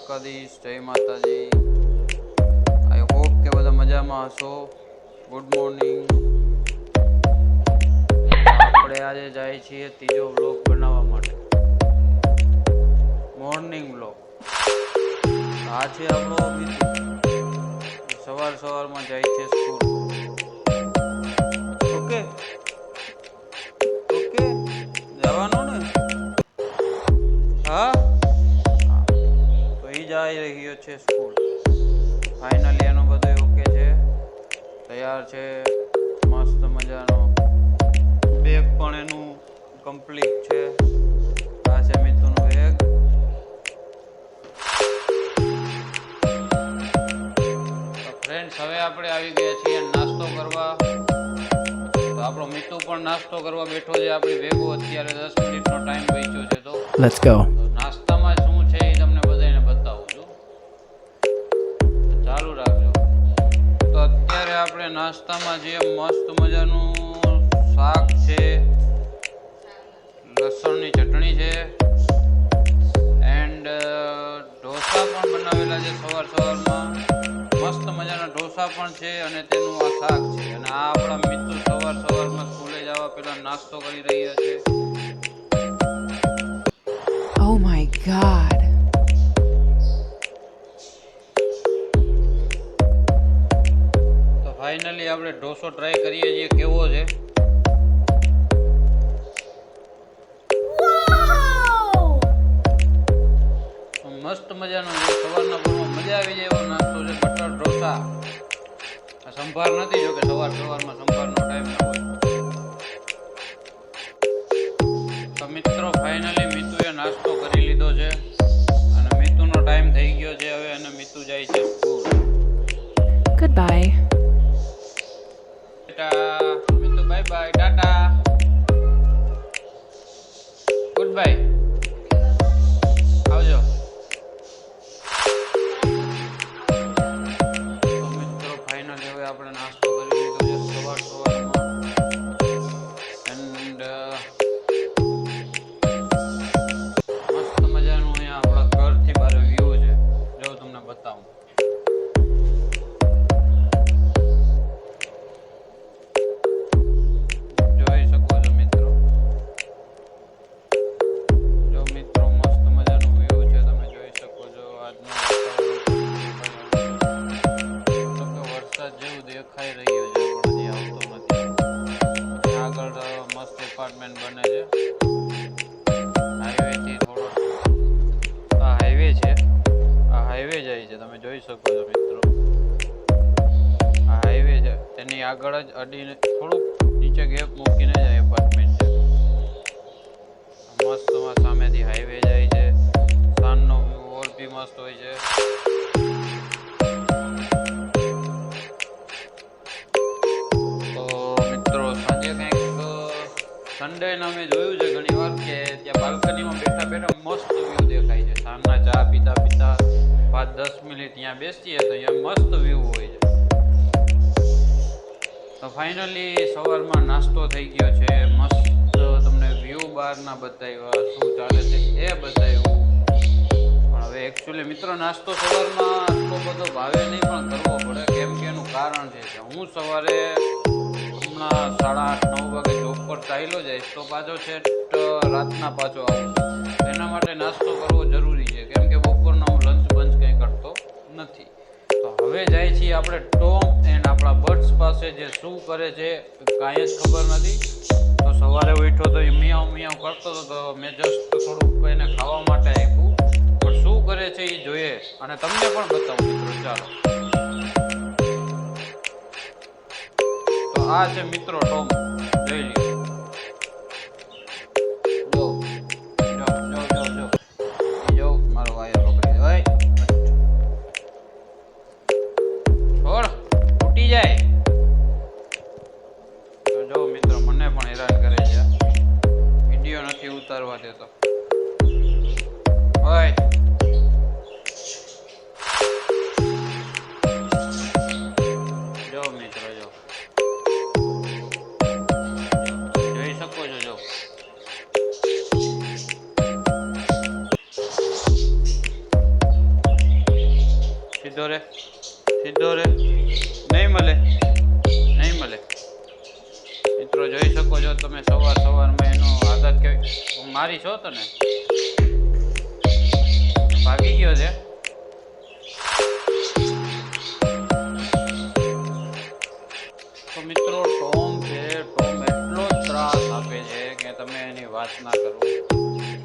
દ્વારકાધીશ, જય માતાજી। I hope કે બધા મજામાં હશો। Good morning. આપણે આજે જાય છીએ ત્રીજો વ્લોગ બનાવવા માટે, મોર્નિંગ વ્લોગ। આ છે આપણો સવારમાં જાય છે સ્કૂલ। ઓકે ઓકે, જવાનું ને? હા, તો એ જઈ રહ્યો છે સ્કૂલ। ફાઇનલી એનું બધું ઓકે છે, તૈયાર છે, મસ્ત મજાનો બેગ પણ એનું કમ્પ્લીટ છે। આ છે મિતુનું બેગ। તો ફ્રેન્ડ્સ, હવે આપણે આવી ગયા છીએ નાસ્તો કરવા। તો આપણો મિતુ પણ નાસ્તો કરવા બેઠો છે આપણી ભેગો। અત્યારે 10 મિનિટનો ટાઈમ બચ્યો છે, તો લેટ્સ ગો। નાસ્તામાં શું છે એ તમને બધાને બતાવું છું, ચાલુ રાખજો। તો અત્યારે આપણે નાસ્તામાં જે મસ્ત મજાનું શાક છે, લસણની ચટણી છે, એન્ડ ઢોસા પણ બનાવેલા છે સવારમાં। મસ્ત મજાના ઢોસા પણ છે અને તેનું આ શાક છે। અને આ આપણા મિત્રો સવારમાં સ્કૂલે જવા પહેલા નાસ્તો કરી રહ્યા છે। Oh my god. તો ફાઇનલી આપણે ઢોસો ટ્રાય કરીએ છીએ કેવો છે। મસ્ત મજાનો છે, સવારના પોરમાં મજા આવી જાય એવો નાસ્તો છે, બટર ઢોસા। આ સંભાર નથી, જો કે સવારમાં સંભારનો ટાઈમ ન હોય। તો મિત્રો, ફાઇનલી મિતુએ નાસ્તો કરી લીધો છે અને મિતુનો ટાઈમ થઈ ગયો છે હવે, અને મિતુ જાય છે school. Goodbye. Tata Mitu, bye bye, Tata, good bye, આવજો। તો મિત્રો, ફાઇનલી હવે આપણે નાસ્તો કરી લીધો છે સવારમાં, એન્ડ મસ્ત મજાનું અહીંયા આપણા ઘરથી બહાર વ્યૂ છે, જો તમને બતાવું। જોઈ શકો છો મિત્રો, જો મિત્રો મસ્ત મજાનું વ્યૂ છે, તમે જોઈ શકો છો। આજનો વરસાદ જેવું દેખાઈ રહ્યું છે પણ હજી આવતો નથી। આગળ મસ્ત એપાર્ટમેન્ટ બને છે, હાઈવેથી થોડો, આ હાઈવે છે, આ હાઈવે જાય છે, તમે જોઈ શકો છો મિત્રો। આ હાઈવે છે, તેની આગળ જ અડીને થોડુંક નીચે ગેપ મૂકીને જ એપાર્ટમેન્ટ છે। મસ્ત સામેથી હાઈવે જાય છે, સાંજનો વ્યૂ બી મસ્ત હોય છે। તો મિત્રો, સાંજે કંઈક સન્ડેના મેં જોયું છે ઘણી વાર કે ત્યાં બાલ્કનીમાં બેઠા બેઠા મસ્ત વ્યૂ દેખાય છે। સાંજના ચા પીતા 5-10 મિનિટ ત્યાં બેસીએ તો અહીંયા મસ્ત વ્યૂ હોય છે। તો ફાઇનલી સવારમાં નાસ્તો થઈ ગયો છે, મસ્ત તમને વ્યૂ બહારના બતાવ્યા, શું ચાલે છે એ બતાવ્યું। પણ હવે એકચ્યુઅલી મિત્રો, નાસ્તો સવારમાં આટલો બધો ભાવે નહીં, પણ કરવો પડે, કેમ કે એનું કારણ છે કે હું સવારે હમણાં 8:30-9 વાગે જોબ પર ચાલ્યો જઈશ, તો પાછો છે રાતના પાછો આવું છું। એના માટે નાસ્તો કરવો જરૂરી છે, કેમ કે બપોરના હું લંચ બંચ કંઈ કરતો નથી। તો હવે જાય છીએ આપણે ટોમ એન્ડ આપણા બર્ડ્સ પાસે, જે શું કરે છે કાંઈ જ ખબર નથી। તો સવારે ઉઠ્યો તો એ મિયાવ કરતો હતો, તો મેં જસ્ટ થોડુંક એને ખાવા માટે આપ્યું, પણ શું કરે છે એ જોઈએ અને તમને પણ બતાવું મિત્રો, ચાલો। તો આ છે મિત્રો ટોમ, જોઈ લ્યો। જો મારો વાયર પકડી દે, છોડ, તૂટી જાય। તો જો મિત્રો, મને પણ હેરાન કરે છે, વિડીયો નથી ઉતારવા દેતો। ઓય, જો મિત્રો, જો સીધો રે નહીં મળે મિત્રો જોઈ શકો છો તમે સવારમાં એનો આદત કેવી મારી છો તને ભાગી ગયો છે તો મિત્રો ટોમ એટલો ત્રાસ આપે છે કે તમે એની વાત ના કરો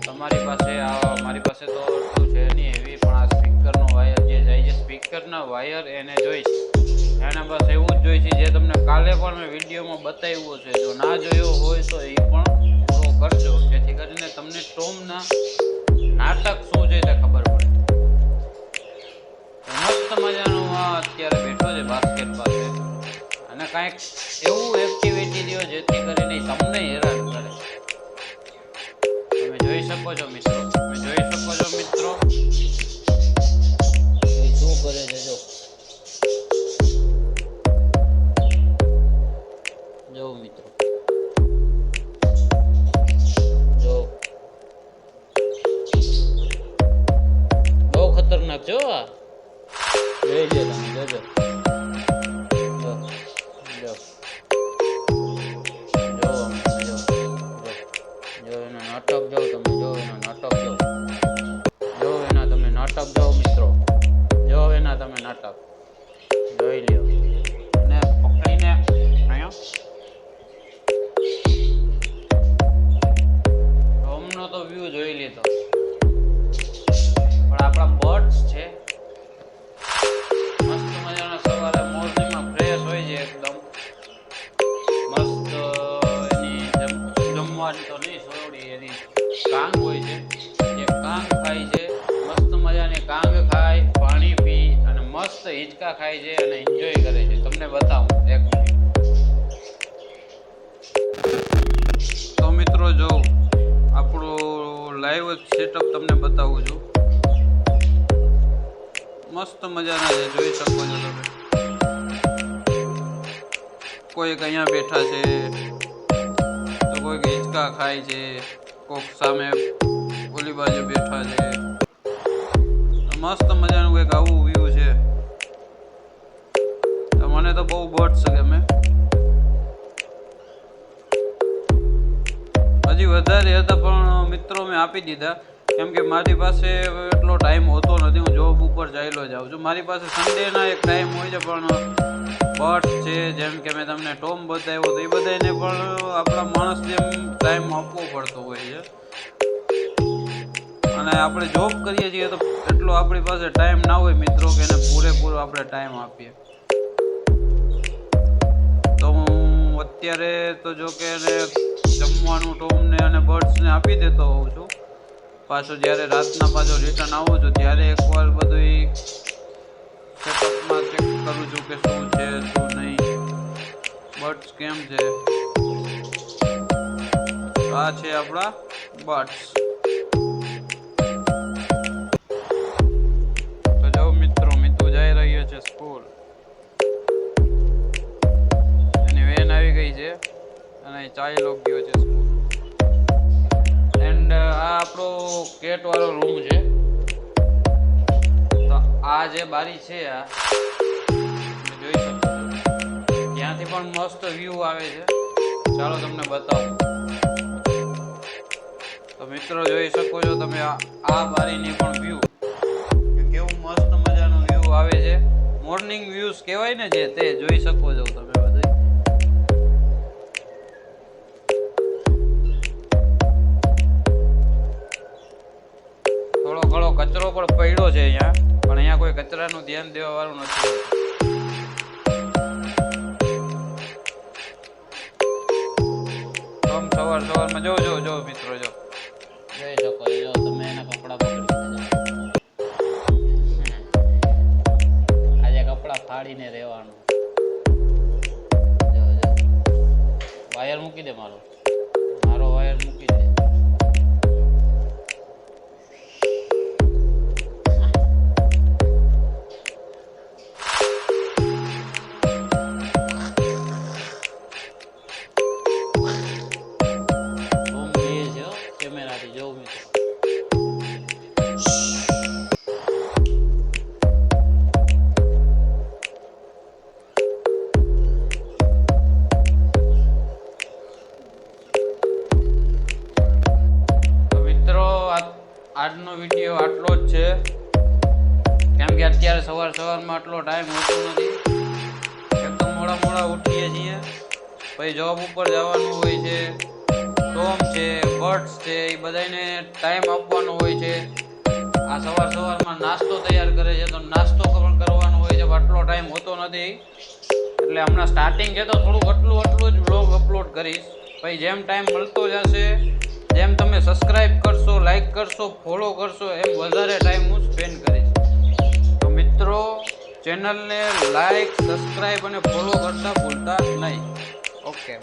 તમારી પાસે મારી પાસે તો શું છે નહીં એવી પણ આ સ્પીકરનો વાયર જે જાય છે સ્પીકરના વાયર એને જોઈશ એને બસ એવું જ જોઈશે જે તમને કાલે પણ મેં વિડીયોમાં બતાવ્યો છે જો ના જોયો હોય તો એ પણ પૂરો કરજો જેથી કરીને તમને ટોમના નાટક શું છે તે ખબર પડે મસ્ત મજાનું અત્યારે બેઠો છે બાસ્કેટ પાસે અને કાંઈક એવું એક્ટિવિટી દો જેથી કરીને તમને હેરાન કરે તમે જોઈ શકો છો મિત્રો એ શું કરે છે જો મિત્રો બહુ ખતરનાક છો આ જોઈ લે તમે જોજો નાટક જોઈ લ્યો અને પકડીને અહીંયા ટોમનો તો વ્યૂ જોઈ લીધો પણ આપણા બર્ડ્સ છે મસ્ત મજાના સવારે મોર્નિંગમાં ફ્રેશ હોય છે એકદમ મસ્ત એની જમવાની તો નહીં સોડી એની કાંગ હોય છે એ કાંગ ખાય છે મસ્ત મજાની કાંગ ખાય પાણી પી અને મસ્ત હિંચકા ખાય છે અને એન્જોય કરે છે તમને બતાવું એક મિનિટ તો મિત્રો જો આપણું લાઈવ સેટઅપ તમને બતાવું છું મસ્ત મજાના છે જોઈ શકો છો તમે કોઈક અહીંયા બેઠા છે તો કોઈક હિંચકા ખાય છે કોઈક સામે ઓલી બાજુ બેઠા છે મસ્ત મજાનું કંઈક આવું વ્યૂ છે તો મને તો બહુ બર્ડ્સ ગમે હજી વધારે હતા પણ મિત્રો મેં આપી દીધા કેમ કે મારી પાસે એટલો ટાઈમ હોતો નથી હું જોબ ઉપર ચાલ્યો જાઉં છું મારી પાસે સન્ડેના એક ટાઈમ હોય છે પણ બર્ડ્સ છે જેમ કે મેં તમને ટોમ બતાવ્યો તો એ બધાને પણ આપણા માણસ જેમ ટાઈમ આપવો પડતો હોય છે અને આપણે જોબ કરીએ છીએ તો એટલો આપણી પાસે ટાઈમ ના હોય મિત્રો કે એને પૂરેપૂરો આપણે ટાઈમ આપીએ તો હું અત્યારે તો જો કે એને જમવાનું ટોમને અને બર્ડ્સને આપી દેતો હોઉં છું પાછો જ્યારે રાતના પાછો રિટર્ન આવું છું ત્યારે એકવાર બધું સેટઅપમાં ચેક કરું છું કે શું છે શું નહીં બર્ડ્સ કેમ છે આ છે આપણા બર્ડ્સ સ્કૂલ એની વેન આવી ગઈ છે અને ચાલ્યો ગયો છે સ્કૂલ એન્ડ આ આપણો કેટ વાળો રૂમ છે તો આ જે બારી છે આ તમે જોઈ શકો છો ત્યાંથી પણ મસ્ત વ્યૂ આવે છે ચાલો તમને બતાવું તો મિત્રો જોઈ શકો છો તમે આ બારીની પણ વ્યૂ કેવું મસ્ત મજાનું વ્યૂ આવે છે મોર્નિંગ વ્યૂઝ કહેવાય ને જે તે જોઈ શકો છો તમે બધે થોડો ઘણો કચરો પણ પડ્યો છે અહીંયા પણ અહીંયા કોઈ કચરાનું ધ્યાન દેવા વાળું નથી સવારમાં જો મિત્રો જો જોઈ શકો છો તમે એના કપડા પકડી ફાડીને રહેવાનું વાયર મૂકી દે મારો વાયર મૂકી દે કેમેરાથી જોઉં મિત્રો કે અત્યારે સવારમાં આટલો ટાઈમ હોતો નથી. એકદમ મોડા ઉઠીએ છીએ, પછી જોબ ઉપર જવાનું હોય છે, ટોમ છે, બર્ડ્સ છે, એ બધાને ટાઈમ આપવાનો હોય છે. આ સવારમાં નાસ્તો તૈયાર કરે છે, તો નાસ્તો કરવાનો હોય છે, આટલો ટાઈમ હોતો નથી. એટલે હમણાં સ્ટાર્ટિંગ છે તો થોડુંક આટલું જ બ્લોગ અપલોડ કરીશ. પછી જેમ ટાઈમ મળતો જશે, જેમ તમે સબસ્ક્રાઈબ કરશો, લાઈક કરશો, ફોલો કરશો, એમ વધારે ટાઈમ હું સ્પેન્ડ કરીશ. તો મિત્રો, ચેનલને લાઈક, સબસ્ક્રાઈબ અને ફોલો કરતા ભૂલતા નહીં. ઓકે.